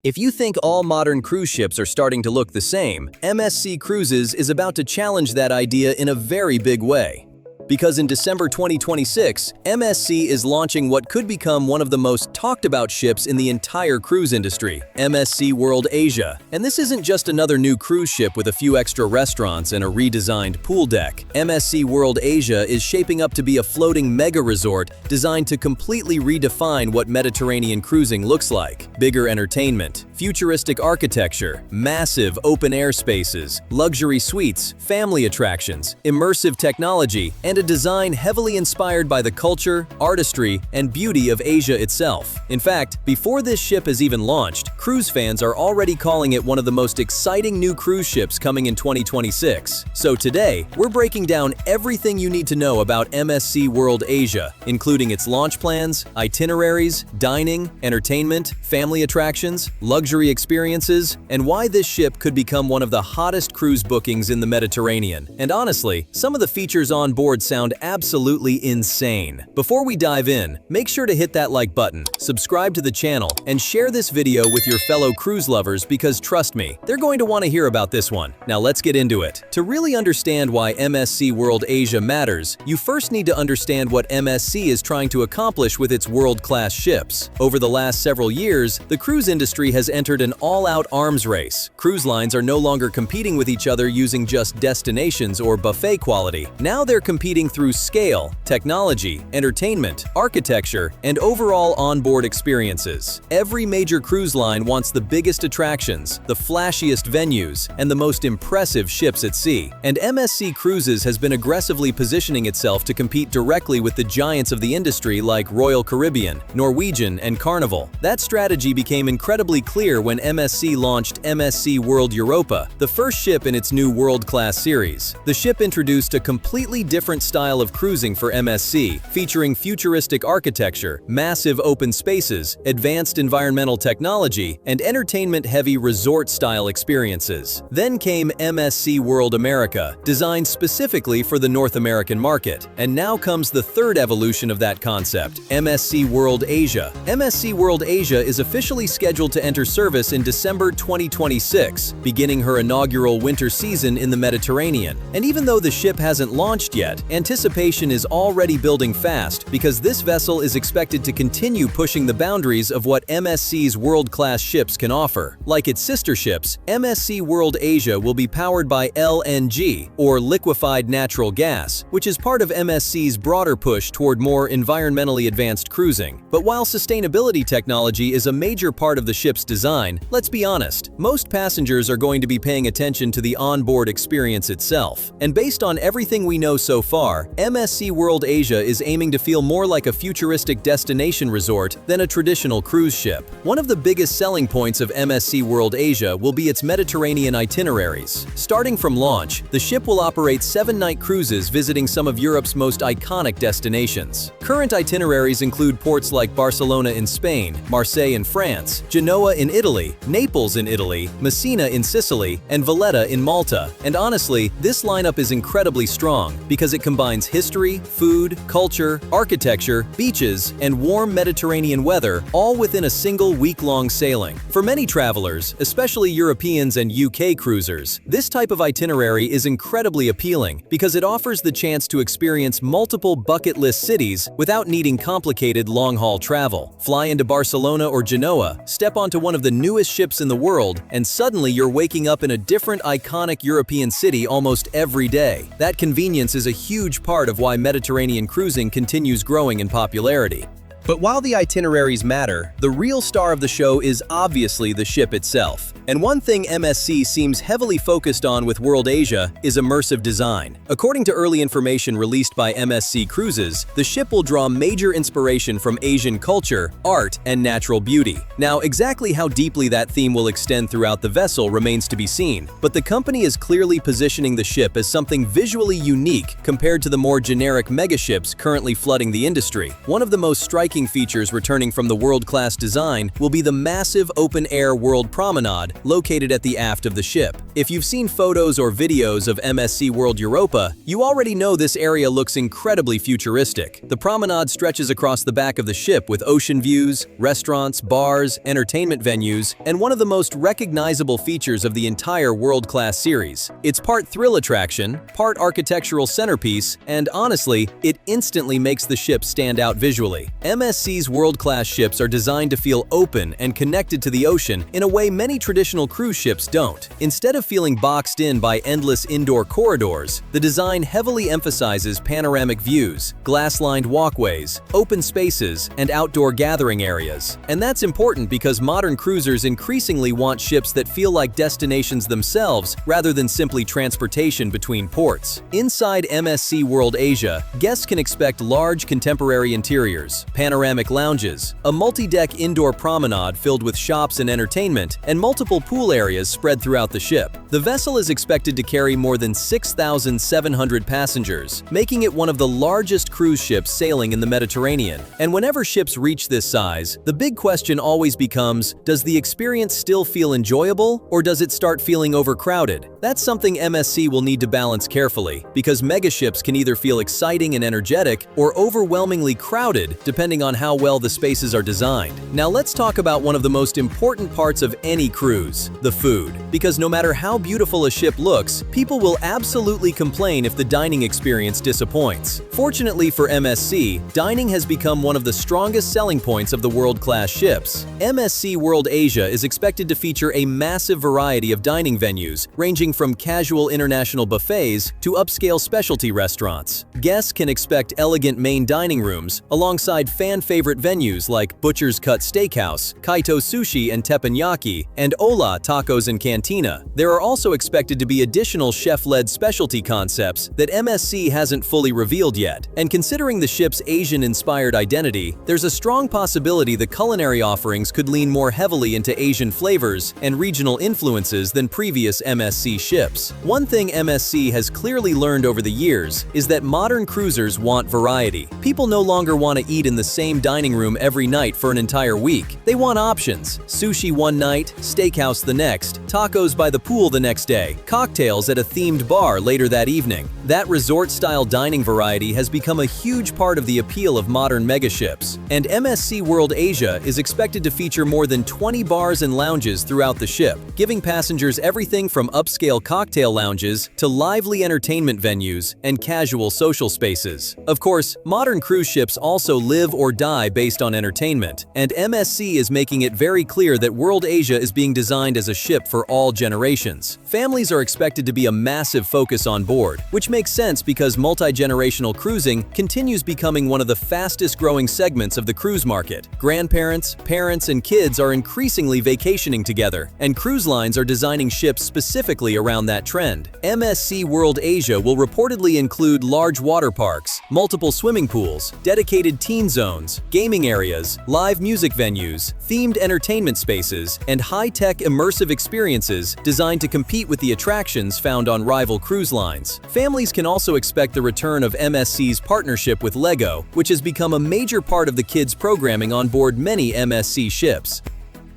If you think all modern cruise ships are starting to look the same, MSC Cruises is about to challenge that idea in a very big way. Because in December 2026, MSC is launching what could become one of the most talked about ships in the entire cruise industry, MSC World Asia. And this isn't just another new cruise ship with a few extra restaurants and a redesigned pool deck. MSC World Asia is shaping up to be a floating mega resort designed to completely redefine what Mediterranean cruising looks like. Bigger entertainment, futuristic architecture, massive open-air spaces, luxury suites, family attractions, immersive technology, and a design heavily inspired by the culture, artistry, and beauty of Asia itself. In fact, before this ship has even launched, cruise fans are already calling it one of the most exciting new cruise ships coming in 2026. So today, we're breaking down everything you need to know about MSC World Asia, including its launch plans, itineraries, dining, entertainment, family attractions, luxury experiences, and why this ship could become one of the hottest cruise bookings in the Mediterranean. And honestly, some of the features on board sound absolutely insane. Before we dive in, make sure to hit that like button, subscribe to the channel, and share this video with your fellow cruise lovers because trust me, they're going to want to hear about this one. Now let's get into it. To really understand why MSC World Asia matters, you first need to understand what MSC is trying to accomplish with its world-class ships. Over the last several years, the cruise industry has entered an all-out arms race. Cruise lines are no longer competing with each other using just destinations or buffet quality. Now they're competing through scale, technology, entertainment, architecture, and overall onboard experiences. Every major cruise line wants the biggest attractions, the flashiest venues, and the most impressive ships at sea. And MSC Cruises has been aggressively positioning itself to compete directly with the giants of the industry like Royal Caribbean, Norwegian, and Carnival. That strategy became incredibly clear when MSC launched MSC World Europa, the first ship in its new world-class series. The ship introduced a completely different style of cruising for MSC, featuring futuristic architecture, massive open spaces, advanced environmental technology, and entertainment-heavy resort-style experiences. Then came MSC World America, designed specifically for the North American market. And now comes the third evolution of that concept, MSC World Asia. MSC World Asia is officially scheduled to enter service in December 2026, beginning her inaugural winter season in the Mediterranean. And even though the ship hasn't launched yet, anticipation is already building fast because this vessel is expected to continue pushing the boundaries of what MSC's world-class ships can offer. Like its sister ships, MSC World Asia will be powered by LNG, or liquefied natural gas, which is part of MSC's broader push toward more environmentally advanced cruising. But while sustainability technology is a major part of the ship's design, let's be honest, most passengers are going to be paying attention to the onboard experience itself. And based on everything we know so far, MSC World Asia is aiming to feel more like a futuristic destination resort than a traditional cruise ship. One of the biggest selling points of MSC World Asia will be its Mediterranean itineraries. Starting from launch, the ship will operate 7-night cruises visiting some of Europe's most iconic destinations. Current itineraries include ports like Barcelona in Spain, Marseille in France, Genoa in Italy, Naples in Italy, Messina in Sicily, and Valletta in Malta. And honestly, this lineup is incredibly strong because it combines history, food, culture, architecture, beaches, and warm Mediterranean weather, all within a single week-long sailing. For many travelers, especially Europeans and UK cruisers, this type of itinerary is incredibly appealing because it offers the chance to experience multiple bucket list cities without needing complicated long-haul travel. Fly into Barcelona or Genoa, step onto one of the newest ships in the world, and suddenly you're waking up in a different iconic European city almost every day. That convenience is a huge part of why Mediterranean cruising continues growing in popularity. But while the itineraries matter, the real star of the show is obviously the ship itself. And one thing MSC seems heavily focused on with World Asia is immersive design. According to early information released by MSC Cruises, the ship will draw major inspiration from Asian culture, art, and natural beauty. Now, exactly how deeply that theme will extend throughout the vessel remains to be seen, but the company is clearly positioning the ship as something visually unique compared to the more generic megaships currently flooding the industry. One of the most striking striking features returning from the world-class design will be the massive open-air World Promenade located at the aft of the ship. If you've seen photos or videos of MSC World Europa, you already know this area looks incredibly futuristic. The promenade stretches across the back of the ship with ocean views, restaurants, bars, entertainment venues, and one of the most recognizable features of the entire world-class series. It's part thrill attraction, part architectural centerpiece, and honestly, it instantly makes the ship stand out visually. MSC's world-class ships are designed to feel open and connected to the ocean in a way many traditional cruise ships don't. Instead of feeling boxed in by endless indoor corridors, the design heavily emphasizes panoramic views, glass-lined walkways, open spaces, and outdoor gathering areas. And that's important because modern cruisers increasingly want ships that feel like destinations themselves rather than simply transportation between ports. Inside MSC World Asia, guests can expect large contemporary interiors, panoramic lounges, a multi-deck indoor promenade filled with shops and entertainment, and multiple pool areas spread throughout the ship. The vessel is expected to carry more than 6,700 passengers, making it one of the largest cruise ships sailing in the Mediterranean. And whenever ships reach this size, the big question always becomes, does the experience still feel enjoyable, or does it start feeling overcrowded? That's something MSC will need to balance carefully, because megaships can either feel exciting and energetic or overwhelmingly crowded depending on how well the spaces are designed. Now let's talk about one of the most important parts of any cruise, the food. Because no matter how beautiful a ship looks, people will absolutely complain if the dining experience disappoints. Fortunately for MSC, dining has become one of the strongest selling points of the world-class ships. MSC World Asia is expected to feature a massive variety of dining venues, ranging from casual international buffets to upscale specialty restaurants. Guests can expect elegant main dining rooms, alongside fan-favorite venues like Butcher's Cut Steakhouse, Kaito Sushi and Teppanyaki, and Ola Tacos and Cantina. There are also expected to be additional chef-led specialty concepts that MSC hasn't fully revealed yet. And considering the ship's Asian-inspired identity, there's a strong possibility the culinary offerings could lean more heavily into Asian flavors and regional influences than previous MSC ships. One thing MSC has clearly learned over the years is that modern cruisers want variety. People no longer want to eat in the same dining room every night for an entire week. They want options: sushi one night, steakhouse the next, tacos by the pool the next day, cocktails at a themed bar later that evening. That resort-style dining variety has become a huge part of the appeal of modern megaships. And MSC World Asia is expected to feature more than 20 bars and lounges throughout the ship, giving passengers everything from upscale cocktail lounges to lively entertainment venues and casual social spaces. Of course, modern cruise ships also live or die based on entertainment, and MSC is making it very clear that World Asia is being designed as a ship for all generations. Families are expected to be a massive focus on board, which makes sense because multi-generational cruising continues becoming one of the fastest-growing segments of the cruise market. Grandparents, parents, and kids are increasingly vacationing together, and cruise lines are designing ships specifically around that trend. MSC World Asia will reportedly include large water parks, multiple swimming pools, dedicated teen zones, gaming areas, live music venues, themed entertainment spaces, and high-tech immersive experiences designed to compete with the attractions found on rival cruise lines. Families can also expect the return of MSC's partnership with LEGO, which has become a major part of the kids' programming on board many MSC ships.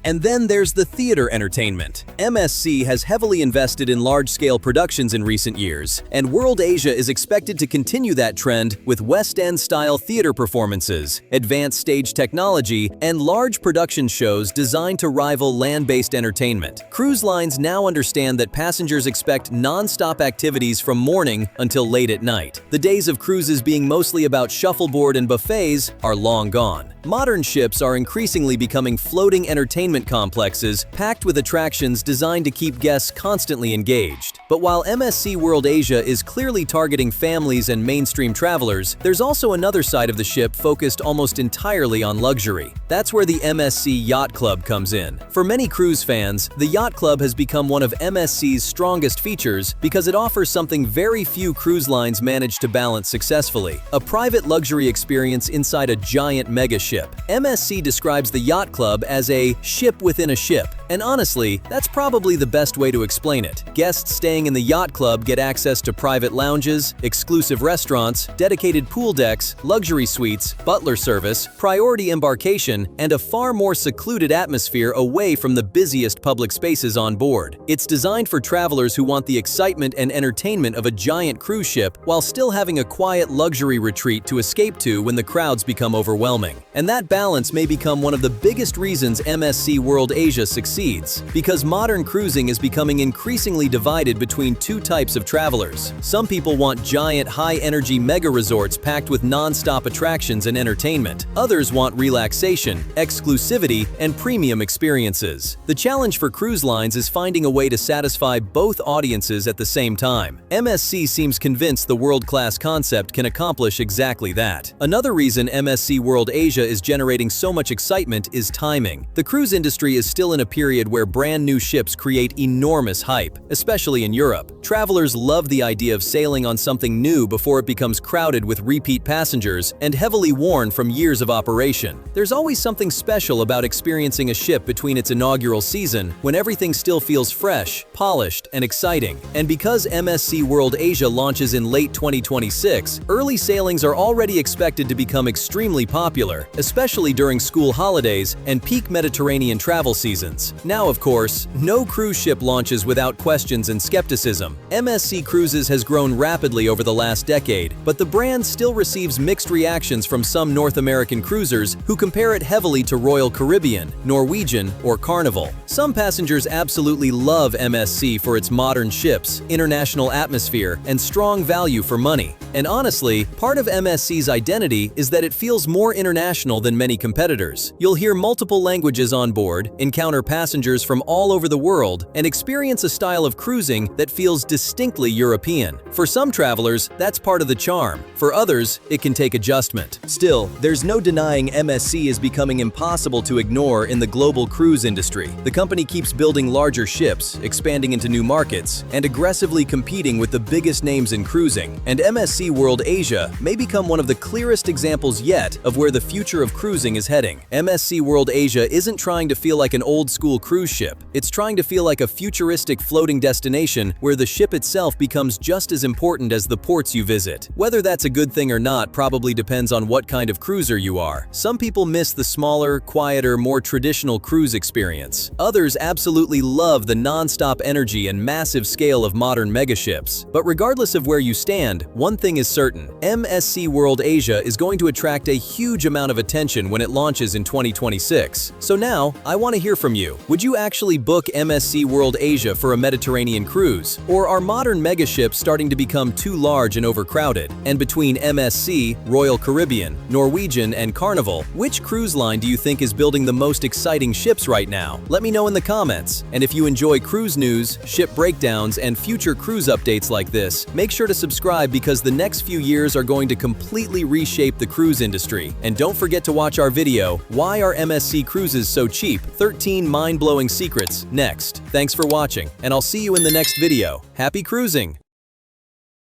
And then there's the theater entertainment. MSC has heavily invested in large-scale productions in recent years, and World Asia is expected to continue that trend with West End-style theater performances, advanced stage technology, and large production shows designed to rival land-based entertainment. Cruise lines now understand that passengers expect non-stop activities from morning until late at night. The days of cruises being mostly about shuffleboard and buffets are long gone. Modern ships are increasingly becoming floating entertainment complexes packed with attractions designed to keep guests constantly engaged. But while MSC World Asia is clearly targeting families and mainstream travelers, there's also another side of the ship focused almost entirely on luxury. That's where the MSC Yacht Club comes in. For many cruise fans, the Yacht Club has become one of MSC's strongest features because it offers something very few cruise lines manage to balance successfully: a private luxury experience inside a giant mega ship. MSC describes the Yacht Club as a ship within a ship, and honestly, that's probably the best way to explain it. Guests staying staying in the Yacht Club get access to private lounges, exclusive restaurants, dedicated pool decks, luxury suites, butler service, priority embarkation, and a far more secluded atmosphere away from the busiest public spaces on board. It's designed for travelers who want the excitement and entertainment of a giant cruise ship while still having a quiet luxury retreat to escape to when the crowds become overwhelming. And that balance may become one of the biggest reasons MSC World Asia succeeds, because modern cruising is becoming increasingly divided between two types of travelers. Some people want giant, high-energy mega resorts packed with non-stop attractions and entertainment. Others want relaxation, exclusivity, and premium experiences. The challenge for cruise lines is finding a way to satisfy both audiences at the same time. MSC seems convinced the world-class concept can accomplish exactly that. Another reason MSC World Asia is generating so much excitement is timing. The cruise industry is still in a period where brand new ships create enormous hype, especially in Europe. Travelers love the idea of sailing on something new before it becomes crowded with repeat passengers and heavily worn from years of operation. There's always something special about experiencing a ship between its inaugural season when everything still feels fresh, polished, and exciting. And because MSC World Asia launches in late 2026, early sailings are already expected to become extremely popular, especially during school holidays and peak Mediterranean travel seasons. Now, of course, no cruise ship launches without questions and skepticism. MSC Cruises has grown rapidly over the last decade, but the brand still receives mixed reactions from some North American cruisers who compare it heavily to Royal Caribbean, Norwegian, or Carnival. Some passengers absolutely love MSC for its modern ships, international atmosphere, and strong value for money. And honestly, part of MSC's identity is that it feels more international than many competitors. You'll hear multiple languages on board, encounter passengers from all over the world, and experience a style of cruising that feels distinctly European. For some travelers, that's part of the charm. For others, it can take adjustment. Still, there's no denying MSC is becoming impossible to ignore in the global cruise industry. The company keeps building larger ships, expanding into new markets, and aggressively competing with the biggest names in cruising. And MSC World Asia may become one of the clearest examples yet of where the future of cruising is heading. MSC World Asia isn't trying to feel like an old-school cruise ship. It's trying to feel like a futuristic floating destination where the ship itself becomes just as important as the ports you visit. Whether that's a good thing or not probably depends on what kind of cruiser you are. Some people miss the smaller, quieter, more traditional cruise experience. Others absolutely love the non-stop energy and massive scale of modern megaships. But regardless of where you stand, one thing is certain: MSC World Asia is going to attract a huge amount of attention when it launches in 2026. So now, I want to hear from you. Would you actually book MSC World Asia for a Mediterranean cruise? Or are modern megaships starting to become too large and overcrowded? And between MSC, Royal Caribbean, Norwegian, and Carnival, which cruise line do you think is building the most exciting ships right now? Let me know in the comments. And if you enjoy cruise news, ship breakdowns, and future cruise updates like this, make sure to subscribe because the next few years are going to completely reshape the cruise industry. And don't forget to watch our video, Why Are MSC Cruises So Cheap? 13 Mind-Blowing Secrets, next. Thanks for watching, and I'll see you in the next video. Happy cruising!